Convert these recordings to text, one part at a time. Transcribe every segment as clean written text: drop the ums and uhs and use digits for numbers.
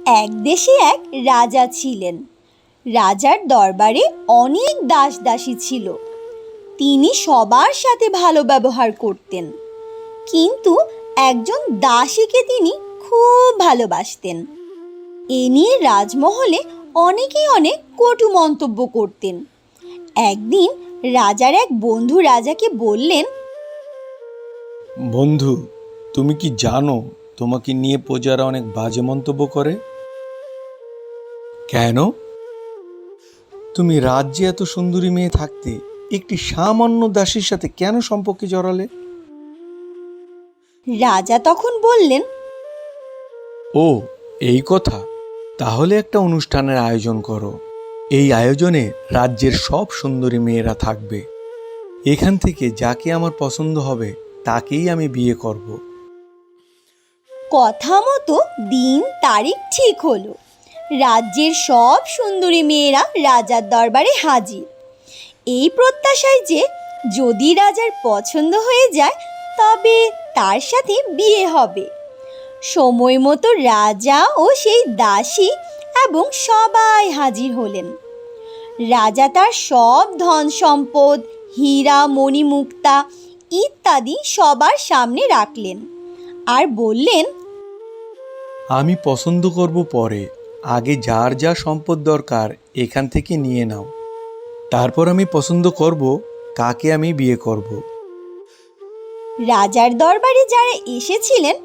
এক দেশে এক রাজা ছিলেন। রাজার দরবারে অনেক দাস দাসী ছিল। তিনি সবার সাথে ভালো ব্যবহার করতেন, কিন্তু একজন দাসীকে তিনি খুব ভালোবাসতেন। এ নিয়ে রাজমহলে অনেকেই অনেক কটু মন্তব্য করতেন। একদিন রাজার এক বন্ধু রাজাকে বললেন, বন্ধু, তুমি কি জানো তোমাকে নিয়ে প্রজারা অনেক বাজে মন্তব্য করে? কেন? তুমি রাজ্যে এত সুন্দরী মেয়ে থাকতে একটি সামান্য দাসীর সাথে কেন সম্পর্কে জড়ালে? রাজা তখন বললেন, ও, এই কথা। তাহলে একটা অনুষ্ঠানের আয়োজন করো। এই আয়োজনে রাজ্যের সব সুন্দরী মেয়েরা থাকবে। এখান থেকে যাকে আমার পছন্দ হবে তাকেই আমি বিয়ে করব। কথা মতো দিন তারিখ ঠিক হলো। রাজ্যের সব সুন্দরী মেয়েরা রাজার দরবারে হাজির, এই প্রত্যাশায় যে যদি রাজার পছন্দ হয়ে যায় তবে তার সাথে বিয়ে হবে। সময় মতো রাজা ও সেই দাসী এবং সবাই হাজির হলেন। রাজা তার সব ধন সম্পদ, হীরা মণিমুক্তা ইত্যাদি সবার সামনে রাখলেন আর বললেন, আমি পছন্দ করব পরে। আগে যার যা সম্পদ দরকার এখান থেকে নিয়ে নাও। তারপর আমি পছন্দ করব কাকে আমি বিয়ে করব। রাজার দরবারে যারা এসেছিলেন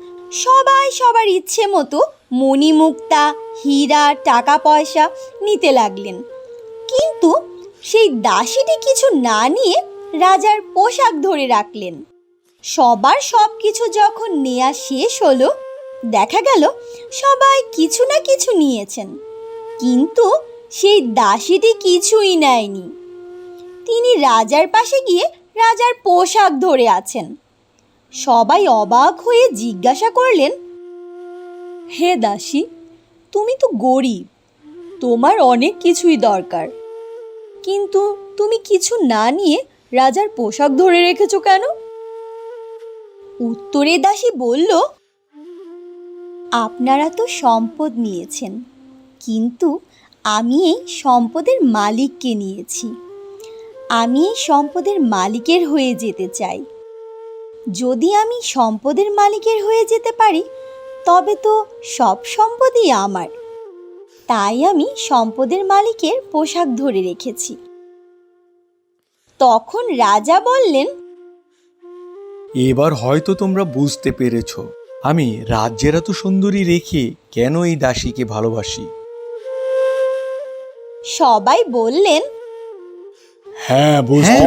সবাই সবার ইচ্ছে মতো মণিমুক্তা, হীরা, টাকা পয়সা নিতে লাগলেন। কিন্তু সেই দাসীটি কিছু না নিয়ে রাজার পোশাক ধরে রাখলেন। সবার সব কিছু যখন নেওয়া শেষ হলো, দেখা গেল সবাই কিছু না কিছু নিয়েছেন, কিন্তু সেই দাসীটি কিছুই নেয়নি। তিনি রাজার পাশে গিয়ে রাজার পোশাক ধরে আছেন। সবাই অবাক হয়ে জিজ্ঞাসা করলেন, হে দাসী, তুমি তো গরিব, তোমার অনেক কিছুই দরকার, কিন্তু তুমি কিছু না নিয়ে রাজার পোশাক ধরে রেখেছো কেন? উত্তরে দাসী বলল, আপনারা তো সম্পদ নিয়েছেন, কিন্তু আমি এই সম্পদের মালিককে নিয়েছি। আমি এই সম্পদের মালিকের হয়ে যেতে চাই। যদি আমি সম্পদের মালিকের হয়ে যেতে পারি তবে তো সব সম্পদই আমার। তাই আমি সম্পদের মালিকের পোশাক ধরে রেখেছি। তখন রাজা বললেন, এবার হয়তো তোমরা বুঝতে পেরেছ আমি রাজ্যের এত সুন্দরী রেখে কেন এই দাসীকে ভালোবাসি। সবাই বললেন, হ্যাঁ, বুঝতে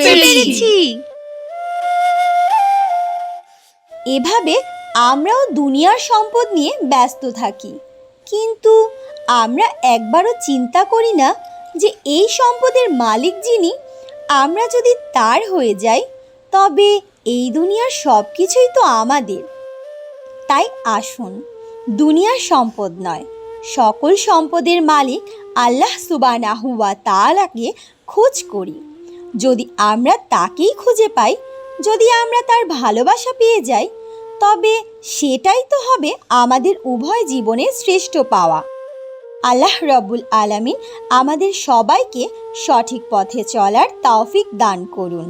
পেরেছি। এভাবে আমরাও দুনিয়ার সম্পদ নিয়ে ব্যস্ত থাকি, কিন্তু আমরা একবারও চিন্তা করি না যে এই সম্পদের মালিক যিনি, আমরা যদি তার হয়ে যাই তবে এই দুনিয়ার সব কিছুই তো আমাদের। তাই আসুন, দুনিয়ার সম্পদ নয়, সকল সম্পদের মালিক আল্লাহ সুবহানাহু ওয়া তাআলাকে খোঁজ করি। যদি আমরা তাকেই খুঁজে পাই, যদি আমরা তার ভালোবাসা পেয়ে যাই, তবে সেটাই তো হবে আমাদের উভয় জীবনের শ্রেষ্ঠ পাওয়া। আল্লাহ রাব্বুল আলামিন আমাদের সবাইকে সঠিক পথে চলার তৌফিক দান করুন।